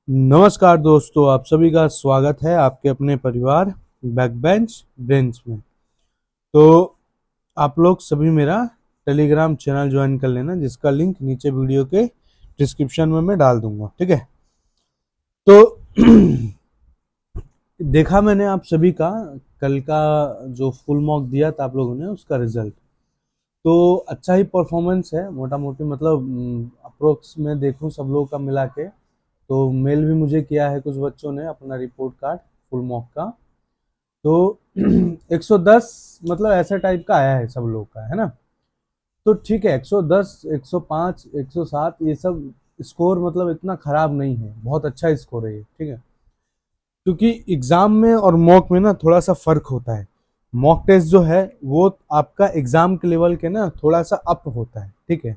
नमस्कार दोस्तों, आप सभी का स्वागत है आपके अपने परिवार बैकबेंच ब्रेंच में। तो आप लोग सभी मेरा टेलीग्राम चैनल ज्वाइन कर लेना, जिसका लिंक नीचे वीडियो के डिस्क्रिप्शन में मैं डाल दूंगा। ठीक है। तो देखा मैंने आप सभी का कल का जो फुल मॉक दिया था आप लोगों ने, उसका रिजल्ट तो अच्छा ही परफॉर्मेंस है मोटा मोटी। मतलब अप्रोक्स में देखूं सब लोगों का मिला के, तो मेल भी मुझे किया है कुछ बच्चों ने अपना रिपोर्ट कार्ड फुल मॉक का। तो 110 मतलब ऐसा टाइप का आया है सब लोग का, है ना। तो ठीक है, 110 105 107 ये सब स्कोर मतलब इतना खराब नहीं है, बहुत अच्छा स्कोर है ये। ठीक है, क्योंकि एग्जाम में और मॉक में ना थोड़ा सा फर्क होता है। मॉक टेस्ट जो है वो आपका एग्जाम के लेवल के ना थोड़ा सा अप होता है। ठीक है।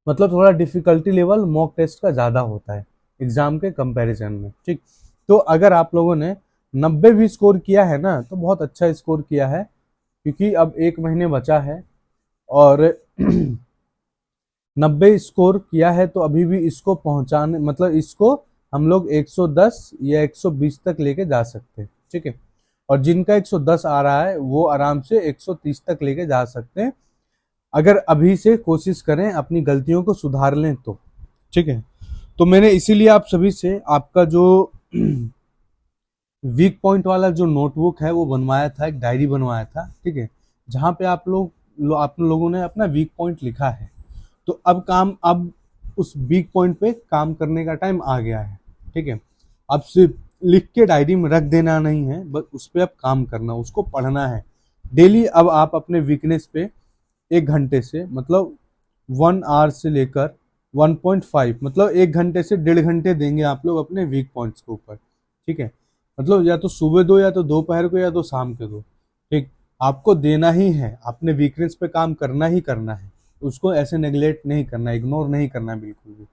मतलब थोड़ा डिफिकल्टी लेवल मॉक टेस्ट का ज़्यादा होता है एग्जाम के कंपैरिजन में। ठीक। तो अगर आप लोगों ने 90 भी स्कोर किया है ना, तो बहुत अच्छा स्कोर किया है, क्योंकि अब एक महीने बचा है और 90 स्कोर किया है तो अभी भी इसको पहुंचाने मतलब इसको हम लोग 110 या 120 तक लेके जा सकते हैं। ठीक है। और जिनका 110 आ रहा है वो आराम से 130 तक लेके जा सकते हैं, अगर अभी से कोशिश करें, अपनी गलतियों को सुधार लें तो। ठीक है। तो मैंने इसीलिए आप सभी से आपका जो वीक पॉइंट वाला जो नोटबुक है वो बनवाया था, एक डायरी बनवाया था। ठीक है। जहाँ पे आप लोगों ने अपना वीक पॉइंट लिखा है। तो अब उस वीक पॉइंट पे काम करने का टाइम आ गया है। ठीक है। अब सिर्फ लिख के डायरी में रख देना नहीं है, बस उस पर अब काम करना, उसको पढ़ना है डेली। अब आप अपने वीकनेस पे 1 घंटे से मतलब 1 आवर से लेकर 1.5 मतलब 1 घंटे से 1.5 घंटे देंगे आप लोग अपने वीक पॉइंट्स के ऊपर। ठीक है। मतलब या तो सुबह दो, या तो दोपहर को, या तो शाम के दो। ठीक। आपको देना ही है, अपने वीकनेस पे काम करना ही करना है, उसको ऐसे नेग्लेक्ट नहीं करना, इग्नोर नहीं करना बिल्कुल भी।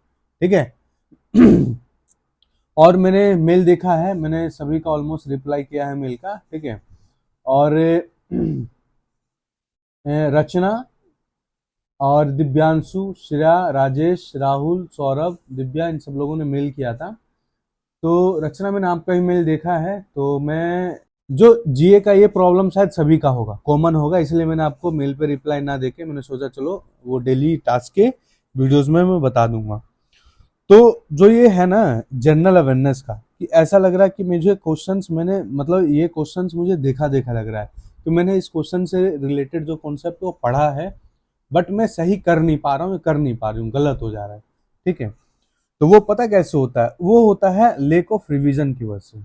ठीक है। और मैंने मेल देखा है, मैंने सभी का ऑलमोस्ट रिप्लाई किया है मेल का। ठीक है। और रचना और दिव्यांशु, श्रेया, राजेश, राहुल, सौरभ, दिव्या, इन सब लोगों ने मेल किया था। तो रचना, मैंने आपका ही मेल देखा है। तो मैं जो जीए का ये प्रॉब्लम शायद सभी का होगा, कॉमन होगा, इसलिए मैंने आपको मेल पे रिप्लाई ना देके मैंने सोचा चलो वो डेली टास्क के वीडियोस में मैं बता दूंगा। तो जो ये है ना जनरल अवेयरनेस का, कि ऐसा लग रहा है कि मुझे क्वेश्चंस मैंने मतलब ये क्वेश्चंस मुझे देखा देखा लग रहा है, कि मैंने इस क्वेश्चन से रिलेटेड जो कॉन्सेप्ट वो पढ़ा है, बट मैं सही कर नहीं पा रहा हूँ, कर नहीं पा रही हूँ, गलत हो जा रहा है। ठीक है। तो वो पता कैसे होता है, वो होता है लेक ऑफ रिवीजन की वजह से।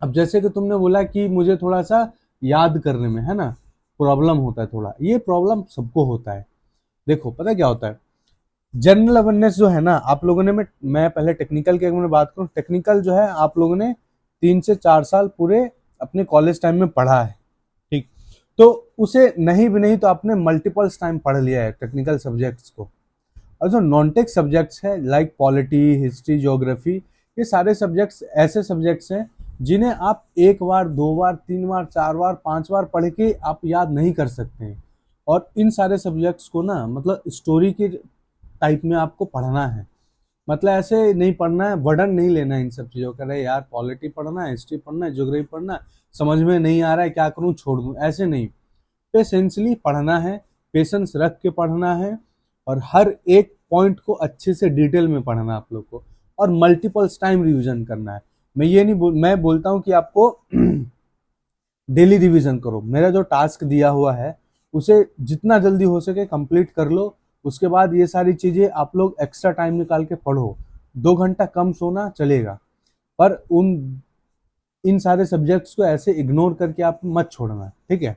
अब जैसे कि तुमने बोला कि मुझे थोड़ा सा याद करने में है ना प्रॉब्लम होता है, थोड़ा ये प्रॉब्लम सबको होता है। देखो पता क्या होता है, जनरल अवेयरनेस जो है ना आप लोगों ने, मैं पहले टेक्निकल की अगर मैं बात करूं, टेक्निकल जो है आप लोगों ने 3 से 4 साल पूरे अपने कॉलेज टाइम में पढ़ा है। ठीक। तो उसे नहीं भी नहीं तो आपने मल्टीपल्स टाइम पढ़ लिया है टेक्निकल सब्जेक्ट्स को। और जो नॉन टेक सब्जेक्ट्स है लाइक पॉलिटी, हिस्ट्री, ज्योग्राफी, ये सारे सब्जेक्ट्स ऐसे सब्जेक्ट्स हैं जिन्हें आप 1 बार 2 बार 3 बार 4 बार 5 बार पढ़ के आप याद नहीं कर सकते हैं। और इन सारे सब्जेक्ट्स को ना मतलब स्टोरी के टाइप में आपको पढ़ना है। मतलब ऐसे नहीं पढ़ना है, बर्डन नहीं लेना है इन सब चीज़ों का, अरे यार पॉलिटी पढ़ना है, हिस्ट्री पढ़ना है, ज्योग्राफी पढ़ना है, समझ में नहीं आ रहा है क्या करूँ, छोड़ दूँ, ऐसे नहीं। पेशेंसली पढ़ना है, पेशेंस रख के पढ़ना है, और हर एक पॉइंट को अच्छे से डिटेल में पढ़ना है आप लोग को, और मल्टीपल्स टाइम रिवीजन करना है। मैं ये नहीं मैं बोलता हूँ कि आपको डेली रिवीजन करो, मेरा जो टास्क दिया हुआ है उसे जितना जल्दी हो सके कंप्लीट कर लो। उसके बाद ये सारी चीजें आप लोग एक्स्ट्रा टाइम निकाल के पढ़ो। 2 घंटा कम सोना चलेगा, पर इन सारे सब्जेक्ट्स को ऐसे इग्नोर करके आप मत छोड़ना। ठीक है।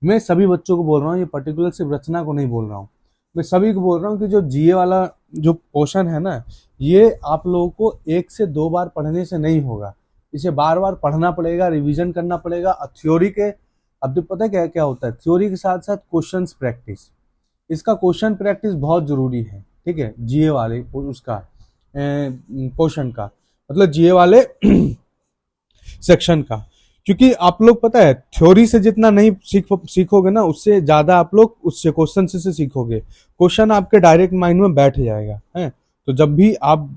मैं सभी बच्चों को बोल रहा हूँ, ये पर्टिकुलर सिर्फ रचना को नहीं बोल रहा हूँ, मैं सभी को बोल रहा हूँ कि जो जीए वाला जो पोर्शन है ना, ये आप लोगों को 1 से 2 बार पढ़ने से नहीं होगा, इसे बार बार पढ़ना पड़ेगा, रिवीजन करना पड़ेगा। और थ्योरी के, अब तो पता है क्या क्या होता है, थ्योरी के साथ साथ क्वेश्चंस प्रैक्टिस, इसका क्वेश्चन प्रैक्टिस बहुत जरूरी है। ठीक है। जीए वाले उसका पोर्शन का मतलब जीए वाले सेक्शन का, क्योंकि आप लोग पता है थ्योरी से जितना नहीं सीखोगे ना, उससे ज्यादा आप लोग उससे क्वेश्चन से सीखोगे। क्वेश्चन आपके डायरेक्ट माइंड में बैठ जाएगा है। तो जब भी आप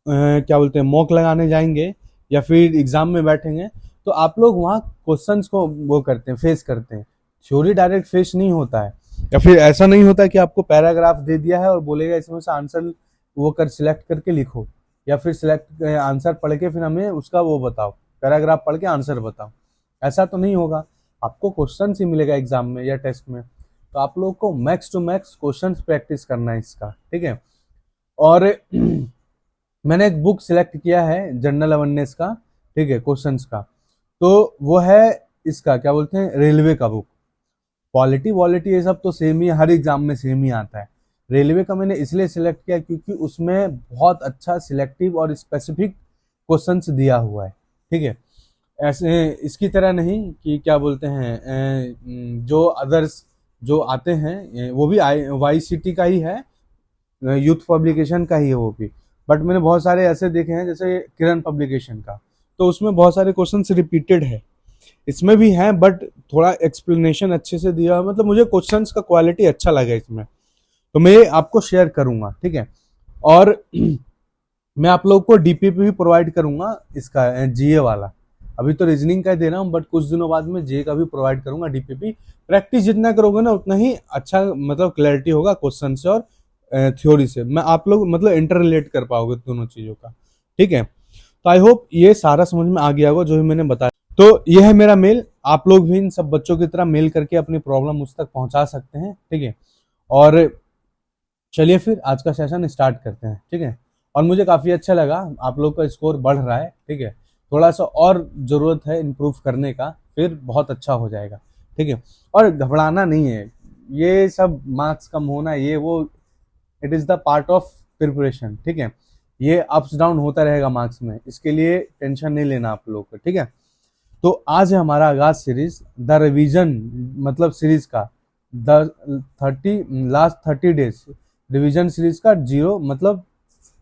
क्या बोलते हैं मॉक लगाने जाएंगे या फिर एग्जाम में बैठेंगे, तो आप लोग वहाँ क्वेश्चंस को वो करते हैं, फेस करते हैं। थ्योरी डायरेक्ट फेस नहीं होता है, या फिर ऐसा नहीं होता कि आपको पैराग्राफ दे दिया है और बोलेगा इसमें से आंसर वो कर सिलेक्ट करके लिखो, या फिर सिलेक्ट आंसर पढ़ के फिर हमें उसका वो बताओ, पैराग्राफ पढ़ के आंसर बताओ। ऐसा तो नहीं होगा, आपको क्वेश्चन ही मिलेगा एग्जाम में या टेस्ट में, तो आप लोग को max to max question practice करना है इसका, ठीक है। और मैंने एक बुक सिलेक्ट किया है जनरल अवेयरनेस का, ठीक है, क्वेश्चंस का, तो वो है इसका क्या बोलते हैं रेलवे का बुक। क्वालिटी वॉलिटी ये सब तो सेम ही, हर एग्जाम में सेम ही आता है। रेलवे का मैंने इसलिए सिलेक्ट किया क्योंकि उसमें बहुत अच्छा सिलेक्टिव और स्पेसिफिक क्वेश्चंस दिया हुआ है, ठीक है। ऐसे इसकी तरह नहीं कि क्या बोलते हैं जो अदर्स जो आते हैं वो भी वाई सिटी का ही है, यूथ पब्लिकेशन का ही है वो भी, बट मैंने बहुत सारे ऐसे देखे हैं जैसे किरण पब्लिकेशन का, तो उसमें बहुत सारे क्वेश्चंस रिपीटेड है, इसमें भी है बट थोड़ा एक्सप्लेनेशन अच्छे से दिया है, मतलब मुझे क्वेश्चंस का क्वालिटी अच्छा लगा इसमें, तो मैं आपको शेयर करूंगा, ठीक है। और मैं आप लोग को डीपीपी भी प्रोवाइड करूंगा इसका जीए वाला। अभी तो रीजनिंग का दे रहा हूँ, बट कुछ दिनों बाद में जीए का भी प्रोवाइड करूंगा डीपीपी। प्रैक्टिस जितना करोगे ना उतना ही अच्छा मतलब क्लैरिटी होगा क्वेश्चन से और थ्योरी से, मैं आप लोग मतलब इंटर रिलेट कर पाओगे दोनों चीजों का, ठीक है। तो आई होप ये सारा समझ में आ गया होगा जो भी मैंने बताया। तो ये है मेरा मेल, आप लोग भी इन सब बच्चों की तरह मेल करके अपनी प्रॉब्लम मुझ तक पहुंचा सकते हैं, ठीक है। और चलिए फिर आज का सेशन स्टार्ट करते हैं, ठीक है। और मुझे काफ़ी अच्छा लगा, आप लोग का स्कोर बढ़ रहा है, ठीक है। थोड़ा सा और ज़रूरत है इम्प्रूव करने का, फिर बहुत अच्छा हो जाएगा, ठीक है। और घबराना नहीं है, ये सब मार्क्स कम होना ये वो, it is the part of preparation, ठीक है। ये अप्स डाउन होता रहेगा मार्क्स में, इसके लिए टेंशन नहीं लेना आप लोग को, ठीक है। तो आज है हमारा आगाज सीरीज द रिवीजन, मतलब सीरीज का द 30 रिवीजन सीरीज का 0 मतलब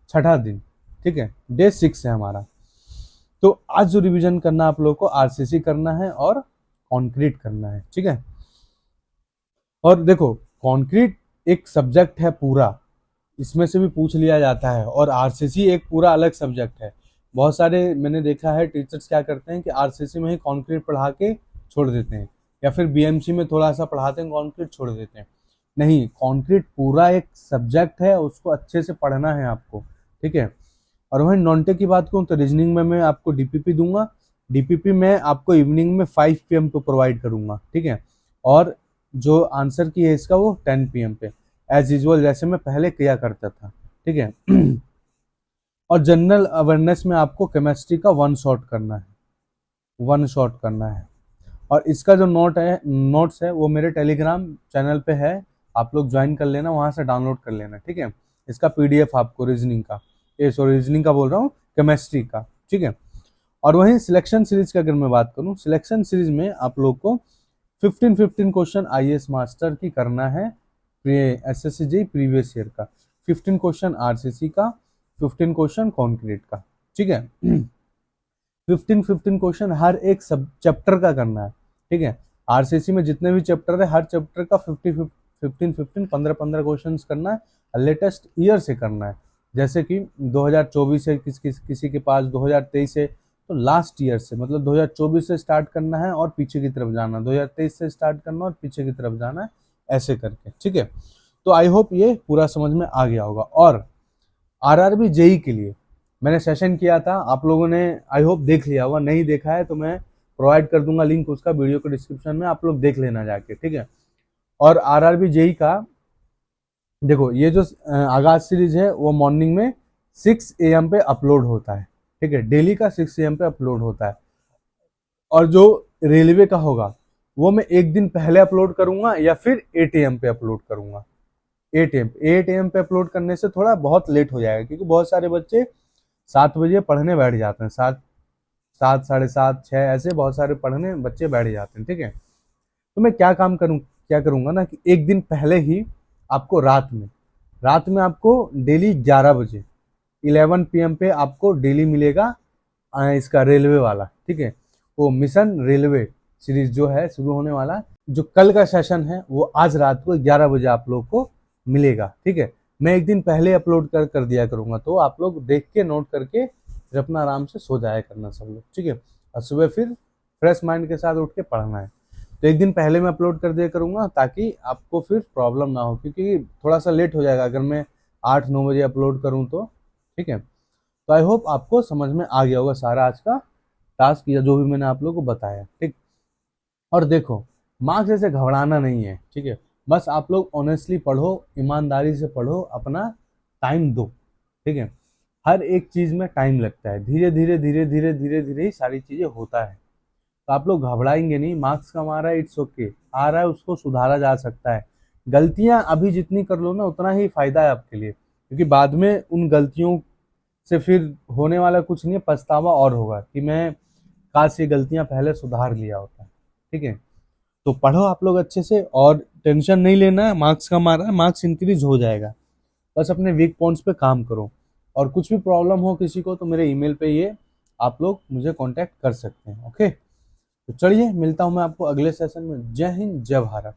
छठा दिन, ठीक है, डे 6 है हमारा। तो आज जो रिवीजन करना आप लोगों को आरसीसी करना है और कॉन्क्रीट करना है, ठीक है। और देखो कॉन्क्रीट एक सब्जेक्ट है पूरा, इसमें से भी पूछ लिया जाता है, और आरसीसी एक पूरा अलग सब्जेक्ट है। बहुत सारे मैंने देखा है टीचर्स क्या करते हैं कि आरसीसी में ही कॉन्क्रीट पढ़ा के छोड़ देते हैं, या फिर बीएमसी में थोड़ा सा पढ़ाते हैं कॉन्क्रीट छोड़ देते हैं। नहीं, कॉन्क्रीट पूरा एक सब्जेक्ट है, उसको अच्छे से पढ़ना है आपको, ठीक है। और वहीं नॉनटेक की बात करूँ तो रीजनिंग में मैं आपको डीपीपी दूंगा, डीपीपी मैं आपको इवनिंग में 5 PM को प्रोवाइड करूंगा, ठीक है। और जो आंसर की है इसका वो 10 PM पे, एज यूजल जैसे मैं पहले किया करता था, ठीक है। और जनरल अवेयरनेस में आपको केमिस्ट्री का 1 शॉट करना है, 1 शॉट करना है। और इसका जो नोट्स है वो मेरे टेलीग्राम चैनल पे है, आप लोग ज्वाइन कर लेना, वहां से डाउनलोड कर लेना, ठीक है। इसका पीडीएफ आपको रीजनिंग का, सॉरी रीजनिंग का बोल रहा हूँ, केमिस्ट्री का, ठीक है। और वहीं सिलेक्शन सीरीज की अगर मैं बात करूँ, सिलेक्शन सीरीज में आप लोग को 15 क्वेश्चन आईएएस मास्टर की करना है, एसएससी जेईई प्रीवियस ईयर का, 15 क्वेश्चन आरसीसी का, 15 क्वेश्चन कॉन्क्रीट का, ठीक है। 15 क्वेश्चन हर एक सब चैप्टर का करना है, ठीक है। आरसीसी में जितने भी चैप्टर है हर चैप्टर का 15 15 क्वेश्चन करना है, लेटेस्ट ईयर से करना है। जैसे कि 2024 से किसी के पास 2023 से, तो लास्ट ईयर से मतलब 2024 से स्टार्ट करना है और पीछे की तरफ जाना, 2023 से स्टार्ट करना और पीछे की तरफ जाना है, ऐसे करके, ठीक है। तो आई होप ये पूरा समझ में आ गया होगा। और आरआरबी जेई के लिए मैंने सेशन किया था, आप लोगों ने आई होप देख लिया होगा, नहीं देखा है तो मैं प्रोवाइड कर दूंगा लिंक उसका वीडियो के डिस्क्रिप्शन में, आप लोग देख लेना जाके, ठीक है। और आरआरबी जेई का देखो, ये जो आगाज सीरीज है वो मॉर्निंग में 6 AM पे अपलोड होता है, ठीक है, डेली का 6 AM पे अपलोड होता है। और जो रेलवे का होगा वो मैं एक दिन पहले अपलोड करूंगा या फिर 8 AM पे अपलोड करूंगा। 8 AM पे अपलोड करने से थोड़ा बहुत लेट हो जाएगा, क्योंकि बहुत सारे बच्चे 7 बजे पढ़ने बैठ जाते हैं, 7 साढ़े 7 6 ऐसे बहुत सारे पढ़ने बच्चे बैठ जाते हैं, ठीक है। तो मैं क्या करूंगा ना कि एक दिन पहले ही आपको रात में आपको डेली 11 बजे 11 PM पे आपको डेली मिलेगा इसका रेलवे वाला, ठीक है। वो मिशन रेलवे सीरीज जो है शुरू होने वाला, जो कल का सेशन है वो आज रात को 11 बजे आप लोग को मिलेगा, ठीक है। मैं एक दिन पहले अपलोड कर दिया करूँगा, तो आप लोग देख के नोट करके फिर अपना आराम से सो जाया करना सब लोग, ठीक है। और सुबह फिर फ्रेश माइंड के साथ उठ के पढ़ना है। तो एक दिन पहले मैं अपलोड कर दिया करूँगा ताकि आपको फिर प्रॉब्लम ना हो, क्योंकि थोड़ा सा लेट हो जाएगा अगर मैं 8-9 बजे अपलोड करूँ तो, ठीक है। तो आई होप आपको समझ में आ गया होगा सारा आज का टास्क या जो भी मैंने आप लोगों को बताया, ठीक। और देखो, मार्क्स ऐसे घबराना नहीं है, ठीक है। बस आप लोग ऑनेस्टली पढ़ो, ईमानदारी से पढ़ो, अपना टाइम दो, ठीक है। हर एक चीज में टाइम लगता है, धीरे धीरे धीरे धीरे धीरे धीरे ही सारी चीजें होता है। तो आप लोग घबराएंगे नहीं, मार्क्स कम आ रहा है, इट्स ओके, आ रहा है उसको सुधारा जा सकता है। गलतियां अभी जितनी कर लो ना उतना ही फायदा है आपके लिए, क्योंकि बाद में उन गलतियों से फिर होने वाला कुछ नहीं है, पछतावा और होगा कि मैं काश ये गलतियां पहले सुधार लिया होता, ठीक है। तो पढ़ो आप लोग अच्छे से, और टेंशन नहीं लेना है, मार्क्स कम आ रहा है, मार्क्स इंक्रीज हो जाएगा। बस अपने वीक पॉइंट्स पे काम करो, और कुछ भी प्रॉब्लम हो किसी को तो मेरे ईमेल पे ये आप लोग मुझे कांटेक्ट कर सकते हैं, ओके। तो चलिए, मिलता हूँ मैं आपको अगले सेशन में। जय हिंद, जय भारत।